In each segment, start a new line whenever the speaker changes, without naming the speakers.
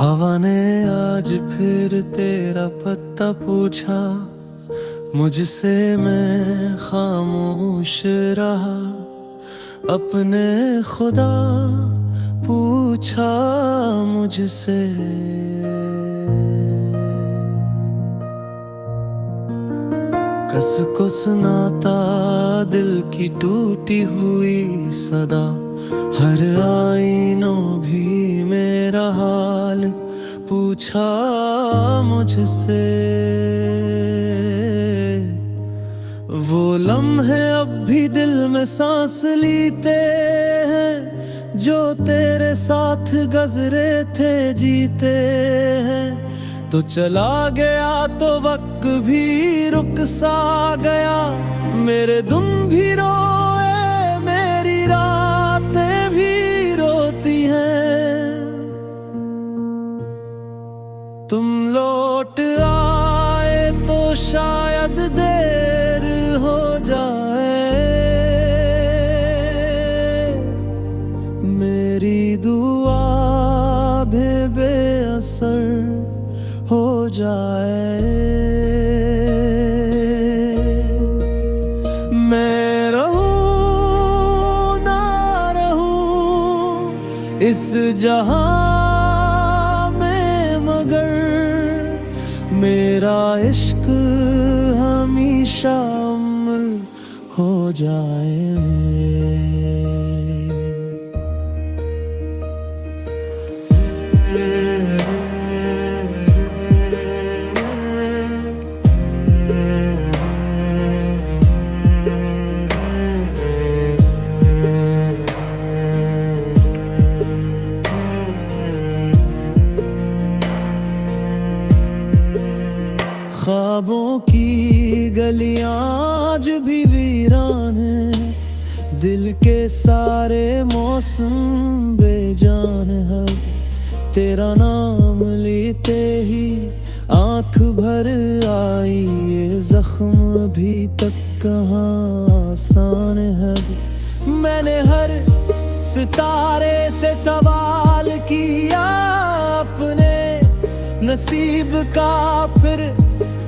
हवा ने आज फिर तेरा पत्ता पूछा, मुझसे मैं खामोश रहा। अपने खुदा पूछा मुझसे, कस को सुनाता दिल की टूटी हुई सदा। हर आईनों भी मेरा हाल पूछा मुझसे। वो लम्हे अब भी दिल में सांस लेते हैं, जो तेरे साथ गुज़रे थे जीते हैं। तो चला गया तो वक्त भी रुक सा गया, मेरे दुम भी रोए मेरी रातें भी रोती हैं। तुम लौट आए तो शायद देर हो जाए, मेरी दुआ भी बेअसर हो जाए। मैं रहूं ना रहूं इस जहां में, मगर मेरा इश्क हमेशा अमर हो जाए। ख्वाबों की गलियां आज भी वीरान हैं, दिल के सारे मौसम बेजान है। तेरा नाम लेते ही आंख भर आई, ये जख्म भी तक कहाँ आसान है। मैंने हर सितारे से सवाल किया, अपने नसीब का फिर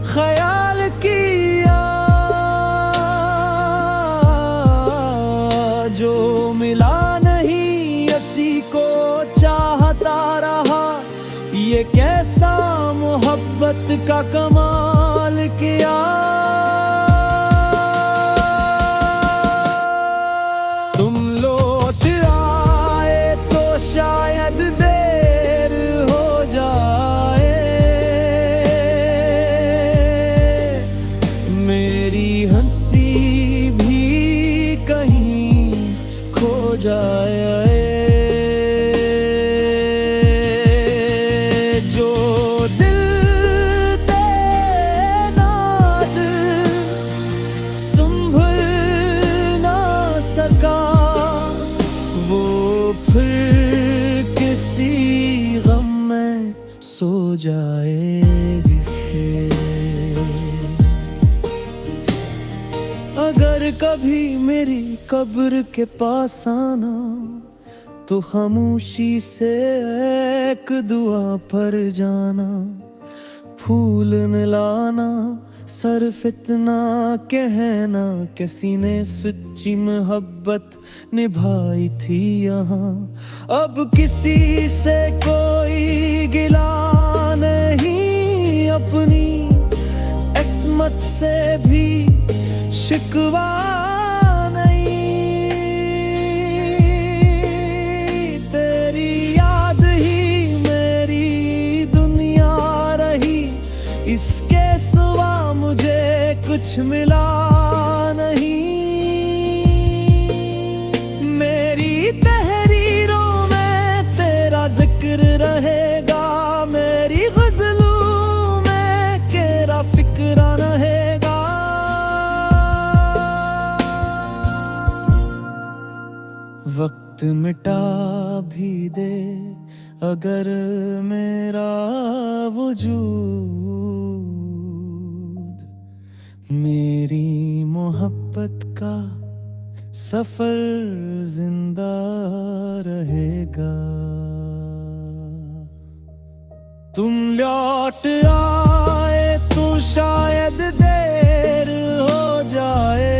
ख्याल किया। जो मिला नहीं उसी को चाहता रहा, ये कैसा मोहब्बत का कमाल किया। तुम लौट आए तो शायद देर हो जाए, मेरी हंसी भी कहीं खो जाए। जो दिल तैनात संभल ना सका, वो फिर किसी गम में सो जाएगी फिर। अगर कभी मेरी कब्र के पास आना, तो खामोशी से एक दुआ पर जाना। फूल न लाना, सिर्फ इतना कहना कि सीने सच्ची मोहब्बत निभाई थी यहाँ। अब किसी से कोई गिला नहीं, अपनी किस्मत से भी शिकवा नहीं। तेरी याद ही मेरी दुनिया रही, इसके सिवा मुझे कुछ मिला नहीं। मेरी तहरीरों में तेरा जिक्र रहेगा, मेरी गज़लों में तेरा फिक्र रहेगा। वक्त मिटा भी दे अगर मेरा वजूद, मेरी मोहब्बत का सफर जिंदा रहेगा। तुम लौट आए तो शायद देर हो जाए,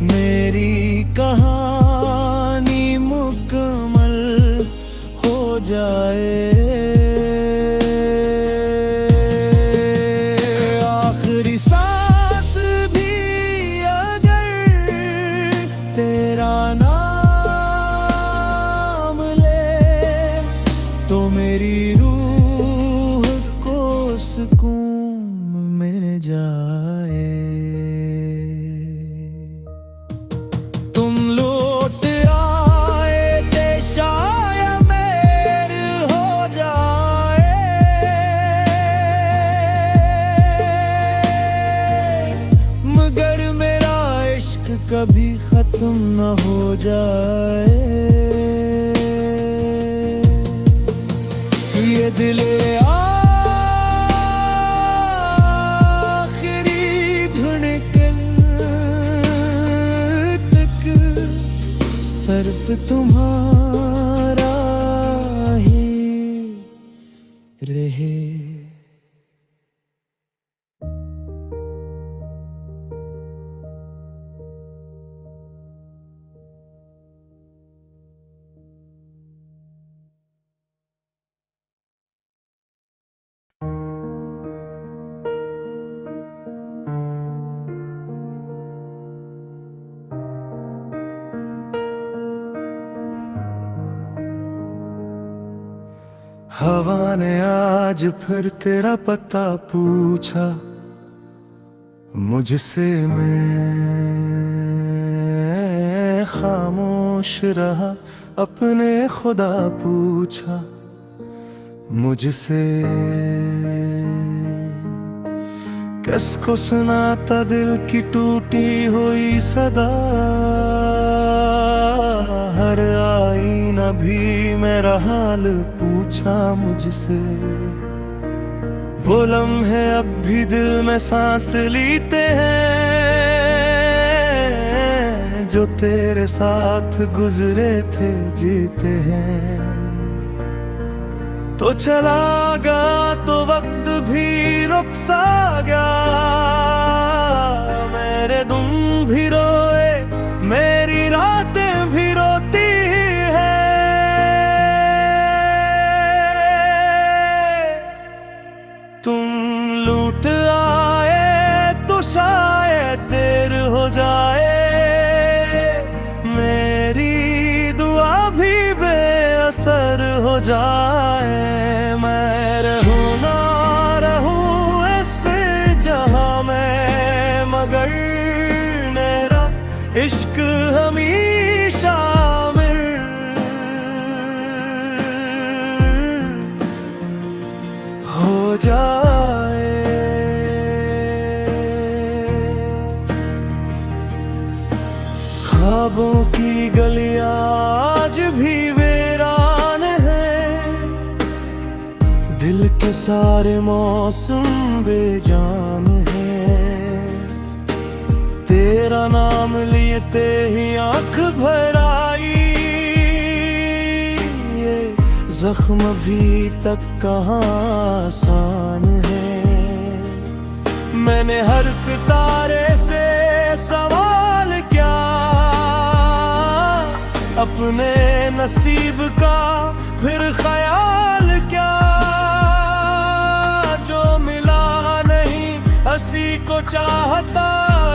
मेरी कहानी मुकम्मल हो जाए। आखिरी सांस भी अगर तेरा नाम ले तो मेरी रूह को सुकून मिल जाए। तुम लौट आए थे शायद देर हो जाए, मगर मेरा इश्क कभी खत्म न हो जाए। ये दिले आखिरी धुनकन तक सिर्फ तुम्हारा ही रहे। हवा ने आज फिर तेरा पता पूछा मुझसे, मैं खामोश रहा, अपने खुदा पूछा मुझसे। किसको सुनाता दिल की टूटी हुई सदा, हर आईना भी मेरा हाल पूछा मुझसे। वो लम्हे अब भी दिल में सांस लेते हैं, जो तेरे साथ गुजरे थे जीते हैं। तो चला गया तो वक्त भी रुक सा गया, मेरे तुम भी रोए, मेरी रातें भी रोती है। तुम लूट आए तो शायद देर हो जाए, मेरी दुआ भी बेअसर हो जाए। मैं रहूं ना रहूं इस जहां में, मगर मेरा इश्क हमेशा मेरे हो जाए। ख्वाबों की गलियां आज भी वीरान हैं, दिल के सारे मौसम बेजान हैं। तेरा नाम लेते ही आंख भर आई, ये जख्म भी तक कहाँ आसान है। मैंने हर सितारे से सवाल किया, अपने नसीब का फिर ख्याल क्या। जो मिला नहीं हंसी को चाहता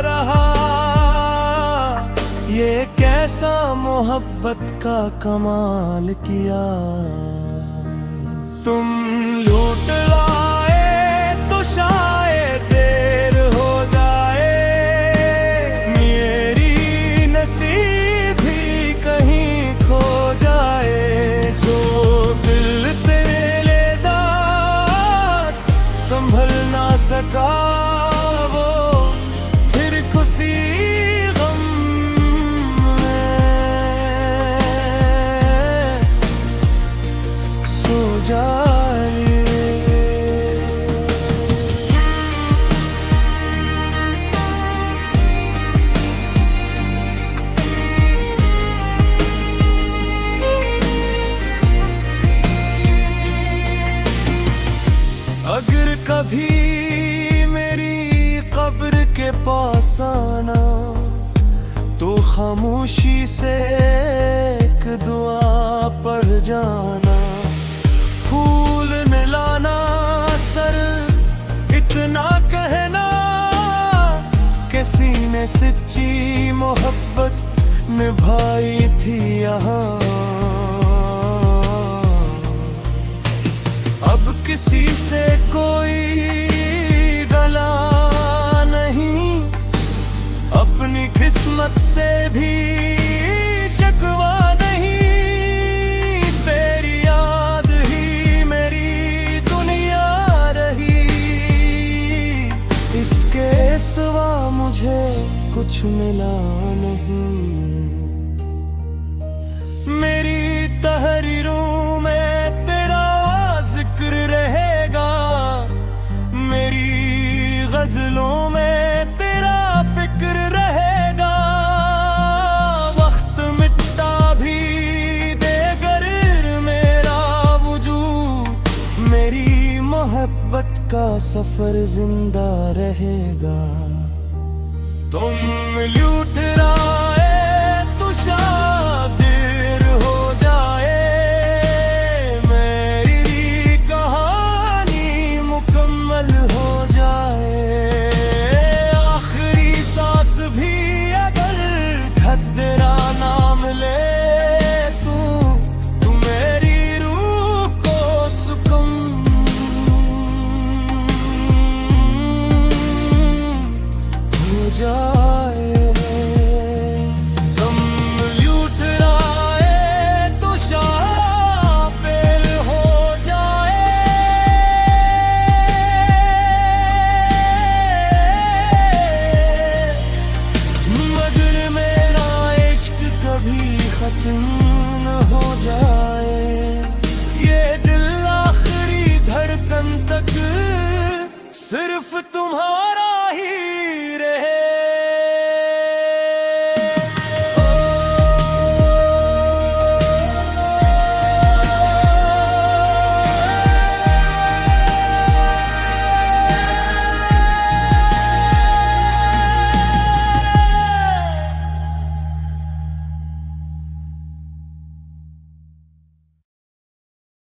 रहा, ये कैसा मोहब्बत का कमाल किया। तुम लूट लाए तो शायद देर हो जाए, मेरी नसीब भी कहीं खो जाए। जो दिल तेरे दाद संभल ना सका, वो फिर खुशी गम में सो जाए। के पास आना, तो खामोशी से एक दुआ पढ़ जाना। फूल मिलाना सर इतना कहना, कि सीने सच्ची मोहब्बत निभाई थी यहाँ। अब किसी से कोई गला नहीं, अपनी किस्मत से भी शिकवा नहीं। तेरी याद ही मेरी दुनिया रही, इसके सिवा मुझे कुछ मिला नहीं। मेरी तहरीरों में तेरा जिक्र रहेगा, मेरी गजलों में तेरा फिक्र रहेगा। वक्त मिटता भी देगर मेरा वजूद, मेरी मोहब्बत का सफर जिंदा रहेगा। तुम लूट